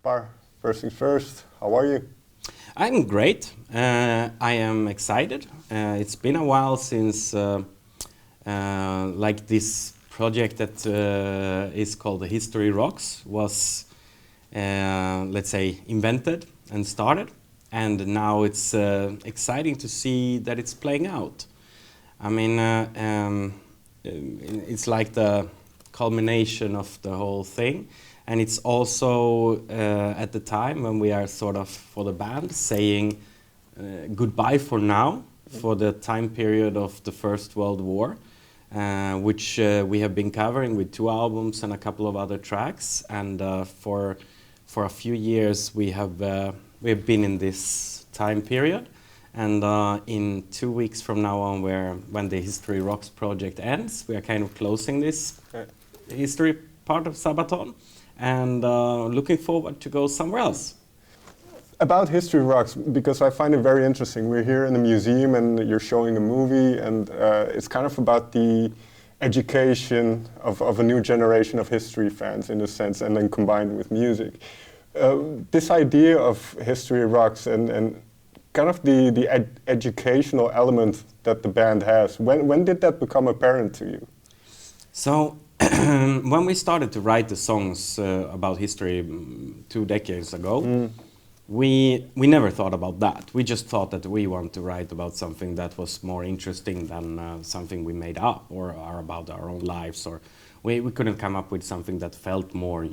Pär, first things first, how are you? I'm great. I am excited. It's been a while since like this project that is called the History Rocks was, let's say, invented and started. And now it's exciting to see that it's playing out. I mean, it's like the culmination of the whole thing. And it's also at the time when we are sort of, for the band, saying goodbye for now, for the time period of the First World War, which we have been covering with 2 albums and a couple of other tracks. And for a few years we have been in this time period. And in 2 weeks from now on, when the History Rocks project ends, we are kind of closing this history part of Sabaton. And looking forward to go somewhere else. About History Rocks, because I find it very interesting. We're here in the museum and you're showing a movie, and it's kind of about the education of a new generation of history fans, in a sense, and then combined with music. This idea of History Rocks and kind of the educational element that the band has, when did that become apparent to you? So, when we started to write the songs about history 2 decades ago, we never thought about that. We just thought that we want to write about something that was more interesting than something we made up or are about our own lives. Or we couldn't come up with something that felt more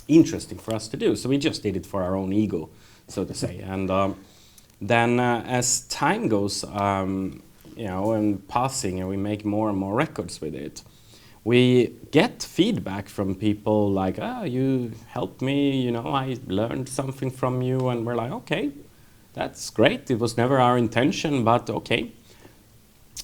interesting for us to do. So we just did it for our own ego, so to say. And then as time goes, and passing, and we make more and more records with it, we get feedback from people like, you helped me, I learned something from you, and we're like, okay, that's great. It was never our intention, but okay.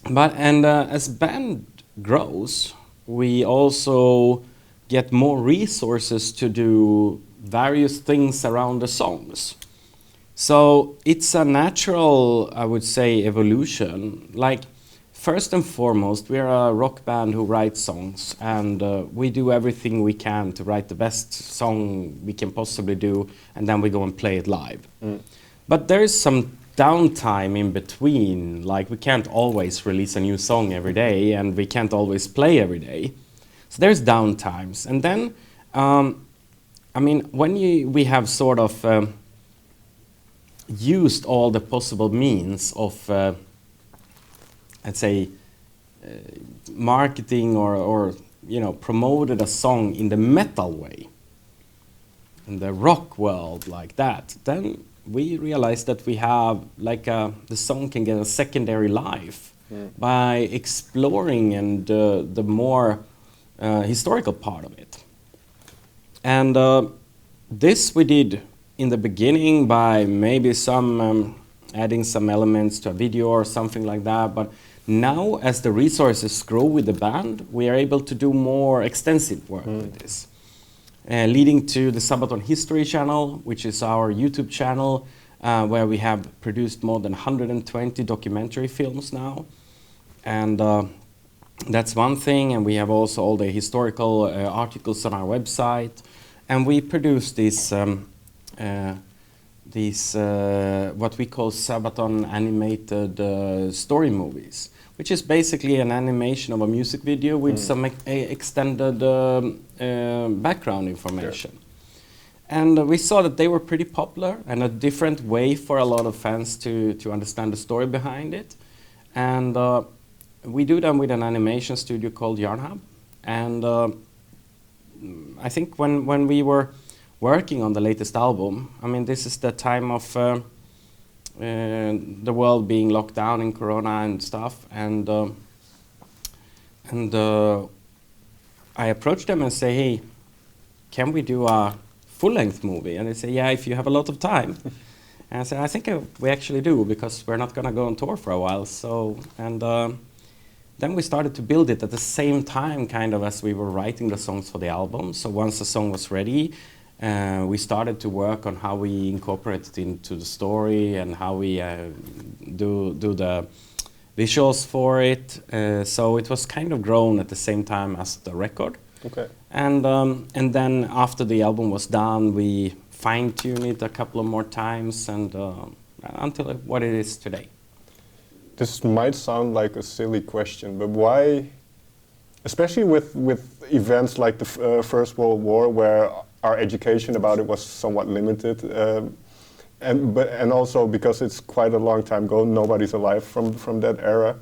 And as band grows, we also get more resources to do various things around the songs. So it's a natural, I would say, evolution. Like, first and foremost, we are a rock band who writes songs, and we do everything we can to write the best song we can possibly do, and then we go and play it live. But there is some downtime in between. Like, we can't always release a new song every day, and we can't always play every day. So there's downtimes. And then, when we have sort of used all the possible means of I'd say marketing or promoted a song in the metal way, in the rock world like that, then we realized that we have the song can get a secondary life by exploring and the more historical part of it. And this we did in the beginning by maybe some adding some elements to a video or something like that, but now, as the resources grow with the band, we are able to do more extensive work with this. Leading to the Sabaton History channel, which is our YouTube channel, where we have produced more than 120 documentary films now. And that's one thing, and we have also all the historical articles on our website. And we produce these what we call Sabaton animated story movies, which is basically an animation of a music video with some extended background information. Yeah. And we saw that they were pretty popular and a different way for a lot of fans to understand the story behind it. And we do them with an animation studio called Yarnhub. And I think when we were working on the latest album, this is the time of the world being locked down in Corona and stuff, and I approached them and say, hey, can we do a full-length movie? And they say, yeah, if you have a lot of time. And I said, I think we actually do, because we're not going to go on tour for a while. So, and then we started to build it at the same time, kind of as we were writing the songs for the album. So once the song was ready, we started to work on how we incorporate it into the story and how we do the visuals for it. So it was kind of grown at the same time as the record. Okay. And then after the album was done, we fine-tuned it a couple of more times, and until what it is today. This might sound like a silly question, but why, especially with events like the First World War, where our education about it was somewhat limited, and also because it's quite a long time ago, nobody's alive from that era.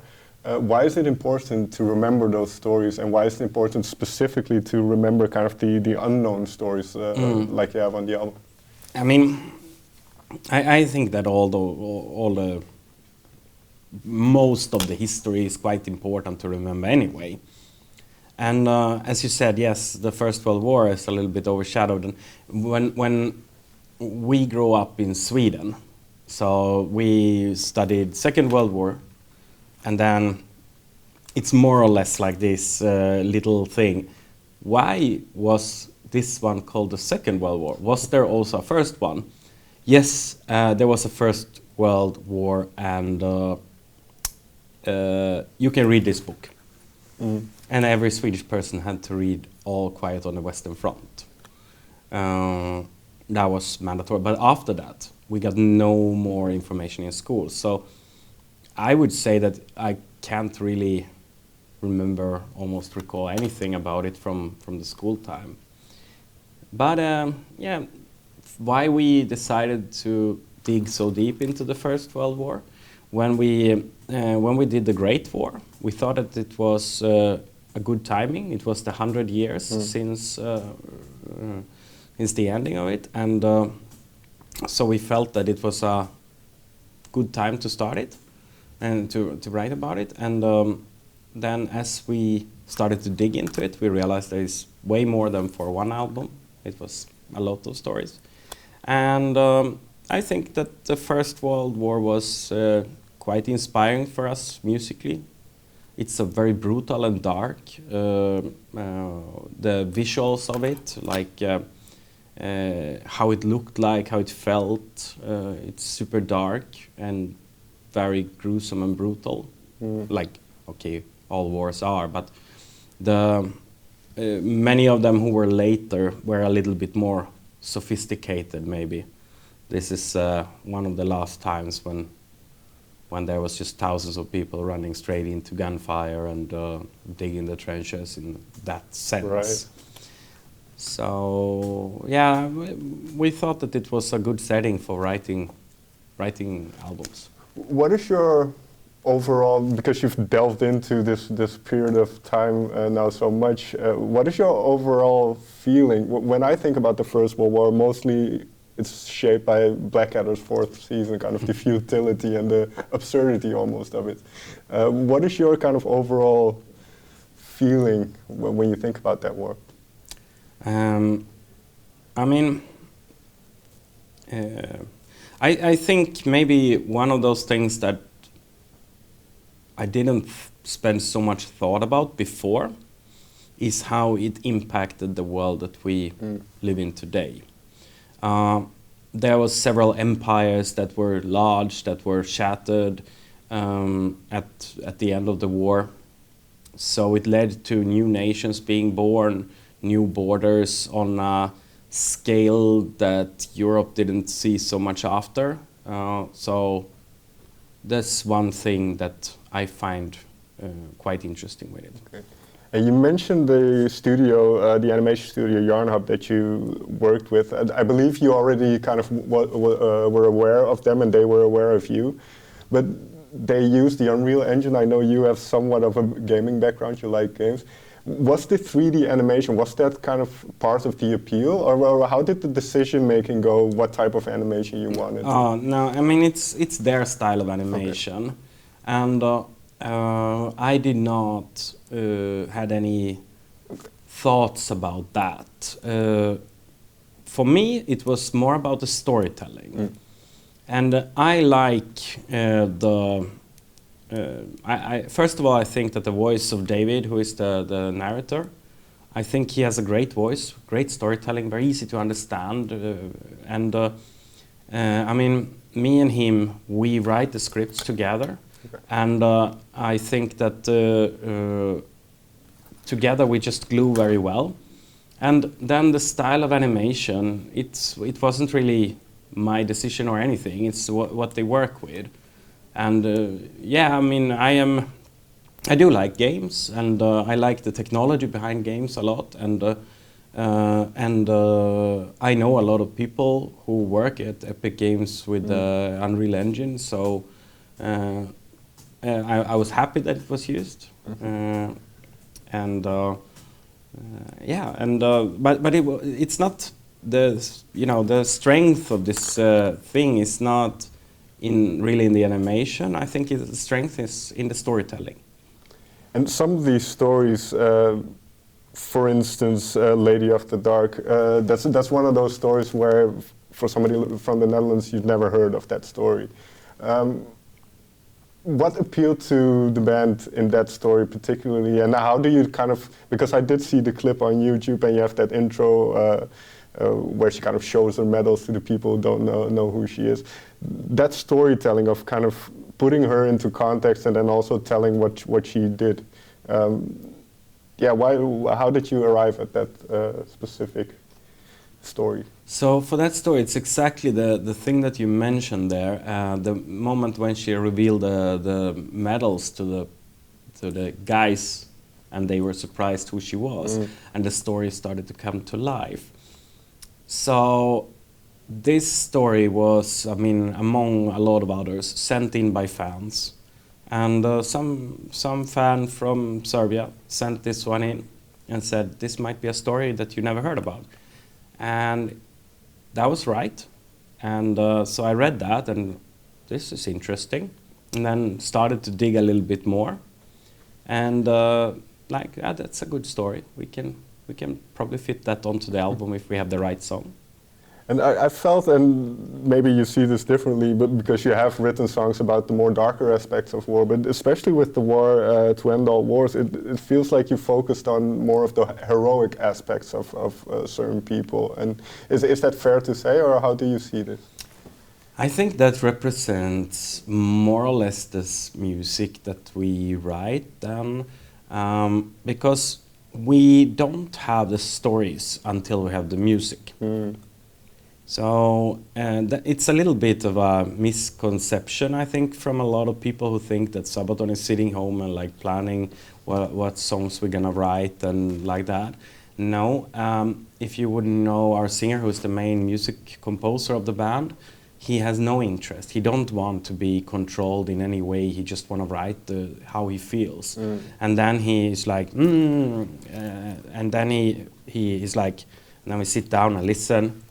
Why is it important to remember those stories, and why is it important specifically to remember kind of the unknown stories like you have on the album? I mean, I think that most of the history is quite important to remember anyway. And as you said, yes, the First World War is a little bit overshadowed. And when we grew up in Sweden, so we studied Second World War, and then it's more or less like this little thing. Why was this one called the Second World War? Was there also a first one? Yes, there was a First World War, and you can read this book. And every Swedish person had to read All Quiet on the Western Front. That was mandatory. But after that, we got no more information in school. So I would say that I can't really almost recall anything about it from the school time. But yeah, why we decided to dig so deep into the First World War, when we did the Great War, we thought that it was a good timing. It was the 100 years since the ending of it, and so we felt that it was a good time to start it and to write about it. And then as we started to dig into it, we realized there is way more than for one album. It was a lot of stories. And I think that the First World War was quite inspiring for us musically. It's a very brutal and dark. The visuals of it, like how it looked like, how it felt, it's super dark and very gruesome and brutal. Like, okay, all wars are, but the many of them who were later were a little bit more sophisticated, maybe. This is one of the last times when there was just thousands of people running straight into gunfire and digging the trenches in that sense. Right. So yeah, we thought that it was a good setting for writing albums. What is your overall, because you've delved into this period of time now so much, what is your overall feeling? When I think about the First World War, mostly it's shaped by Blackadder's fourth season, kind of the futility and the absurdity almost of it. What is your kind of overall feeling when you think about that war? I mean, I think maybe one of those things that I didn't spend so much thought about before is how it impacted the world that we live in today. There was several empires that were large, that were shattered at the end of the war. So it led to new nations being born, new borders on a scale that Europe didn't see so much after. So that's one thing that I find quite interesting with it. Okay. And you mentioned the studio, the animation studio Yarnhub that you worked with. I believe you already kind of were aware of them and they were aware of you. But they used the Unreal Engine. I know you have somewhat of a gaming background, you like games. Was the 3D animation, was that kind of part of the appeal? Or how did the decision making go, what type of animation you wanted? No, I mean, it's their style of animation. Okay. And I did not had any thoughts about that. For me, it was more about the storytelling. And I like first of all, I think that the voice of David, who is the narrator, I think he has a great voice, great storytelling, very easy to understand. I mean, me and him, we write the scripts together. Okay. And I think that together we just glue very well. And then the style of animation, it wasn't really my decision or anything. It's what they work with. And yeah, I mean, I do like games, and I like the technology behind games a lot. And I know a lot of people who work at Epic Games with Unreal Engine, so I was happy that it was used. Yeah, and but it's not the strength of this thing is not really in the animation. I think the strength is in the storytelling. And some of these stories, for instance, Lady After Dark, that's one of those stories where, for somebody from the Netherlands, you've never heard of that story. What appealed to the band in that story particularly, and how do you kind of, because I did see the clip on YouTube and you have that intro where she kind of shows her medals to the people who don't know who she is. That storytelling of kind of putting her into context and then also telling what she did. Yeah, how did you arrive at that specific story? So for that story, it's exactly the thing that you mentioned there. The moment when she revealed the medals to the guys, and they were surprised who she was, and the story started to come to life. So this story was, I mean, among a lot of others, sent in by fans, and some fan from Serbia sent this one in and said, "This might be a story that you never heard about," and that was right. And so I read that, and this is interesting, and then started to dig a little bit more, and that's a good story. We can probably fit that onto the album if we have the right song. And I felt, and maybe you see this differently, but because you have written songs about the more darker aspects of war, but especially with the war to end all wars, it feels like you focused on more of the heroic aspects of certain people. And is that fair to say, or how do you see this? I think that represents more or less this music that we write, because we don't have the stories until we have the music. So it's a little bit of a misconception, I think, from a lot of people who think that Sabaton is sitting home and like planning what songs we're gonna write and like that. No, if you wouldn't know our singer, who's the main music composer of the band, he has no interest. He don't want to be controlled in any way. He just want to write how he feels. And then he's like, and then he's like, and then we sit down and listen.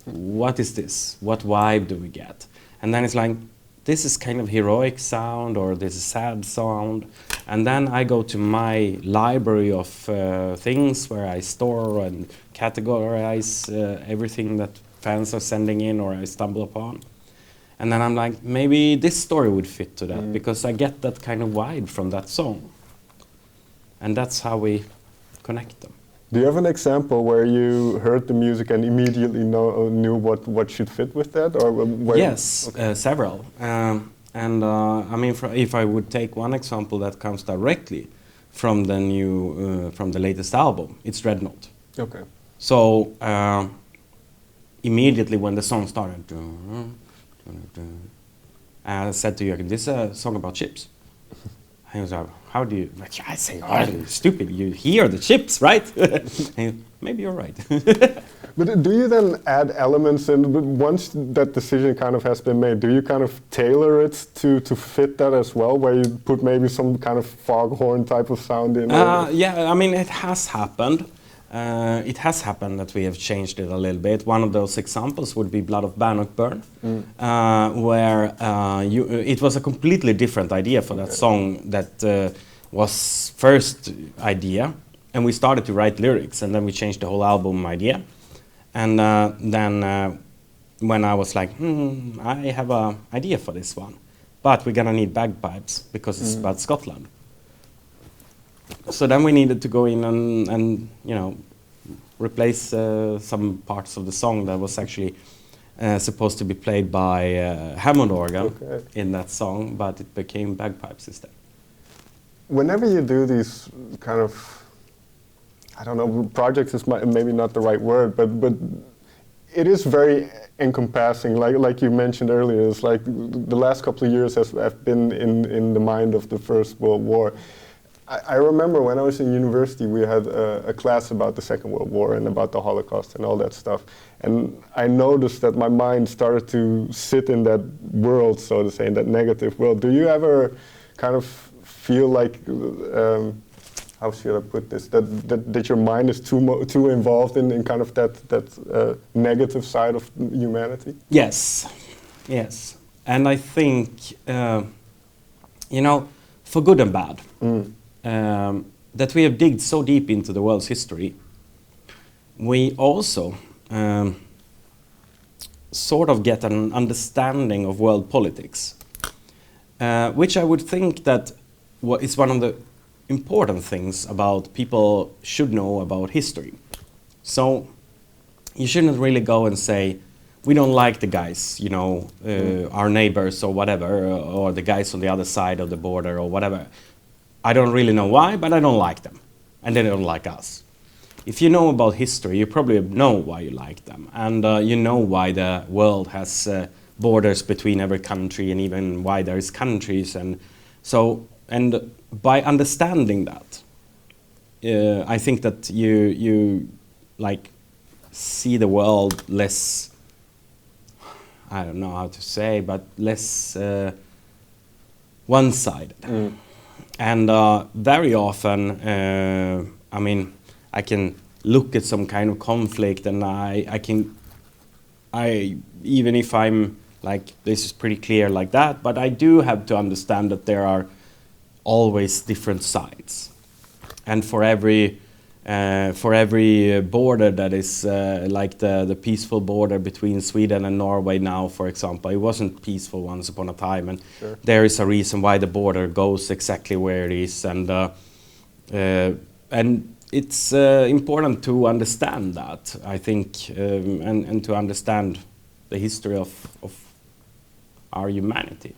What is this? What vibe do we get? And then it's like, this is kind of heroic sound, or this is sad sound. And then I go to my library of things where I store and categorize everything that fans are sending in or I stumble upon. And then I'm like, maybe this story would fit to that, because I get that kind of vibe from that song. And that's how we connect them. Do you have an example where you heard the music and immediately knew what should fit with that? Or yes, okay. Several. I mean, if I would take one example that comes directly from the latest album, it's Dreadnought. Okay. So immediately when the song started, I said to Jürgen, "This is a song about ships." And he was like, "How do you?" Like, I say, "Oh, stupid! You hear the ships, right?" And maybe you're right. But do you then add elements, and once that decision kind of has been made, do you kind of tailor it to fit that as well, where you put maybe some kind of foghorn type of sound in? Yeah, I mean, it has happened. It has happened that we have changed it a little bit. One of those examples would be Blood of Bannockburn, where it was a completely different idea for that song that was first idea, and we started to write lyrics, and then we changed the whole album idea. And then when I was like, I have an idea for this one, but we're gonna need bagpipes because it's about Scotland. So then we needed to go in and replace some parts of the song that was actually supposed to be played by Hammond organ in that song, but it became bagpipes instead. whenever you do these kind of, I don't know, projects is maybe not the right word, but it is very encompassing. Like you mentioned earlier, it's like the last couple of years have been in the mind of the First World War. I remember when I was in university, we had a class about the Second World War and about the Holocaust and all that stuff. And I noticed that my mind started to sit in that world, so to say, in that negative world. Do you ever kind of feel like, how should I put this, that your mind is too involved in kind of that negative side of humanity? Yes, yes. And I think, for good and bad, that we have digged so deep into the world's history, we also sort of get an understanding of world politics, which I would think that is one of the important things about people should know about history. So you shouldn't really go and say, we don't like the guys, our neighbors or whatever, or the guys on the other side of the border or whatever. I don't really know why, but I don't like them, and they don't like us. If you know about history, you probably know why you like them, and you know why the world has borders between every country, and even why there is countries, and by understanding that, I think that you like see the world less. I don't know how to say, but less one-sided. And very often, I can look at some kind of conflict, and even if I'm like, this is pretty clear like that, but I do have to understand that there are always different sides. And for every border that is like the peaceful border between Sweden and Norway now, for example, it wasn't peaceful once upon a time, and sure. There is a reason why the border goes exactly where it is, and it's important to understand that, I think, and to understand the history of our humanity.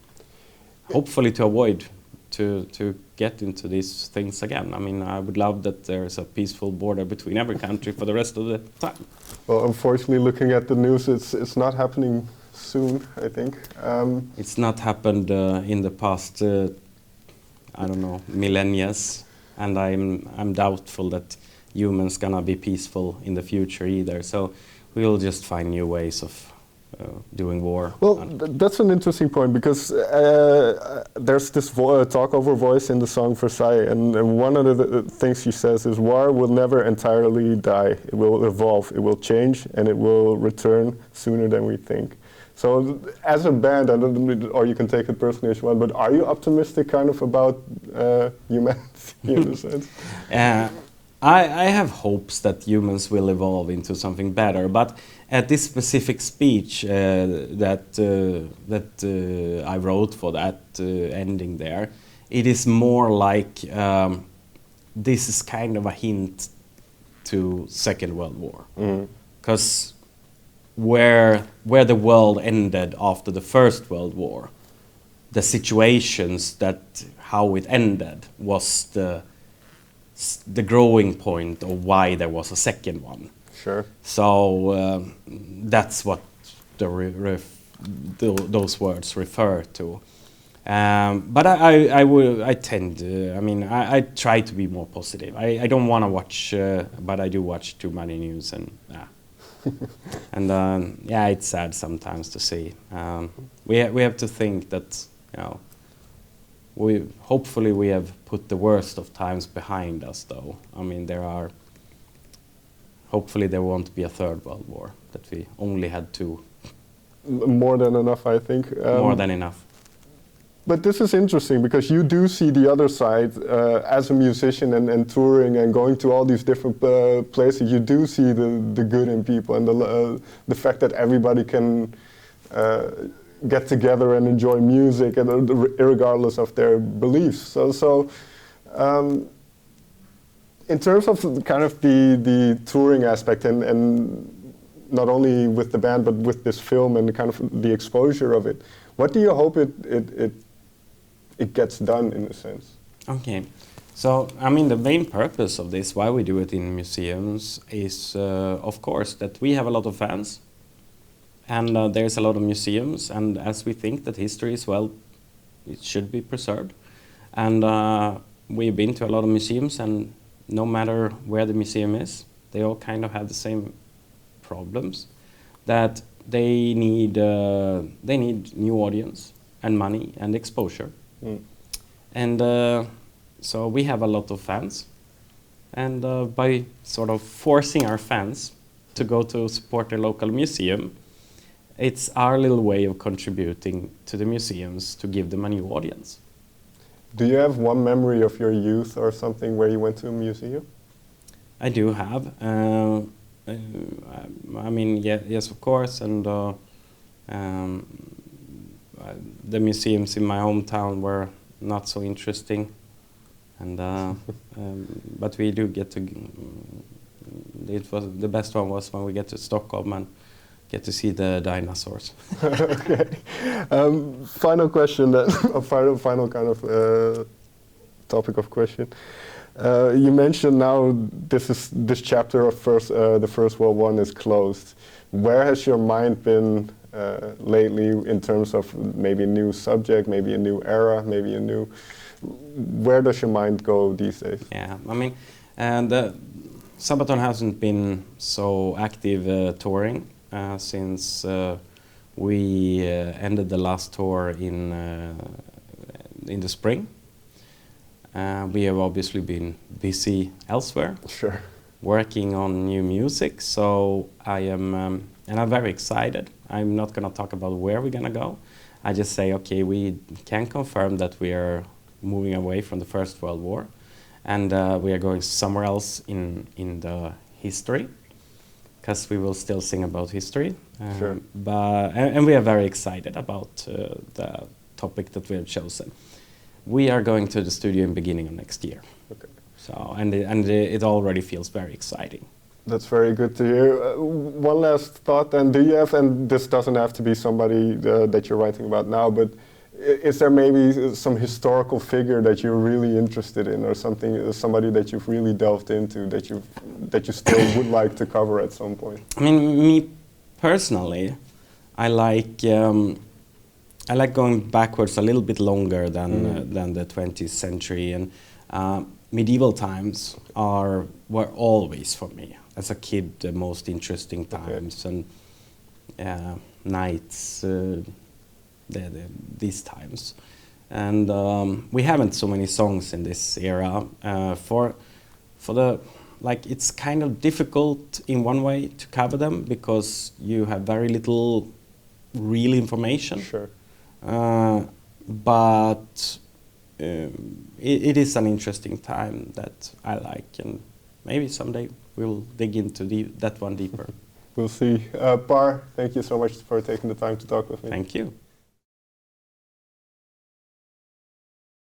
Hopefully to avoid to get into these things again. I mean, I would love that there is a peaceful border between every country for the rest of the time. Well, unfortunately, looking at the news, it's not happening soon, I think. It's not happened in the past, millennia, and I'm doubtful that humans gonna be peaceful in the future either. So we'll just find new ways of doing war. Well, that's an interesting point, because there's this talk over voice in the song Versailles, and one of the things she says is, war will never entirely die. It will evolve, it will change, and it will return sooner than we think. So as a band, or you can take it personally as well, but are you optimistic kind of about humanity in a sense? I have hopes that humans will evolve into something better, but at this specific speech that I wrote for that ending there, it is more like this is kind of a hint to Second World War, because where the world ended after the First World War, the situations that how it ended was the growing point of why there was a second one. Sure. So that's what those words refer to. But I tend to, I try to be more positive. I don't want to watch, but I do watch too many news, and and it's sad sometimes to see. We have to think that, hopefully we have put the worst of times behind us, though. Hopefully there won't be a third world war, that we only had two. More than enough, I think. More than enough. But this is interesting, because you do see the other side as a musician and touring and going to all these different places. You do see the good in people, and the fact that everybody can get together and enjoy music, and regardless of their beliefs. So in terms of kind of the touring aspect, and not only with the band but with this film and the kind of the exposure of it, what do you hope it gets done in a sense? Okay. So, I mean, the main purpose of this, why we do it in museums, is, of course, that we have a lot of fans, and there's a lot of museums, and as we think that history is, well, it should be preserved. And we've been to a lot of museums, and no matter where the museum is, they all kind of have the same problems, that they need new audience and money and exposure. And so we have a lot of fans, and by sort of forcing our fans to go to support their local museum, it's our little way of contributing to the museums to give them a new audience. Do you have one memory of your youth or something where you went to a museum? I do have. I mean, yes, of course, and the museums in my hometown were not so interesting, and but we do get to. It was the best one was when we get to Stockholm and get to see the dinosaurs. Okay. Final question, then, a final kind of topic of question. You mentioned now this chapter of the First World War is closed. Where has your mind been lately in terms of maybe a new subject, maybe a new era, maybe a new? Where does your mind go these days? Yeah, I mean, the Sabaton hasn't been so active touring since we ended the last tour in the spring. We have obviously been busy elsewhere, Sure, working on new music. So I am, and I'm very excited. I'm not going to talk about where we're going to go. I just say, okay, we can confirm that we are moving away from the First World War, and we are going somewhere else in the history, because we will still sing about history. Sure. And we are very excited about the topic that we have chosen. We are going to the studio in beginning of next year. Okay. So and it already feels very exciting. That's very good to hear. One last thought, then. Do you have, and this doesn't have to be somebody that you're writing about now, but is there maybe some historical figure that you're really interested in, or somebody that you've really delved into that you still would like to cover at some point? I mean, me personally, I like going backwards a little bit longer than the 20th century, and medieval times were always for me as a kid the most interesting times, and knights, these times, and we haven't so many songs in this era. For the it's kind of difficult in one way to cover them because you have very little real information. Sure. But it is an interesting time that I like, and maybe someday we'll dig into that one deeper. We'll see. Pär, thank you so much for taking the time to talk with me. Thank you.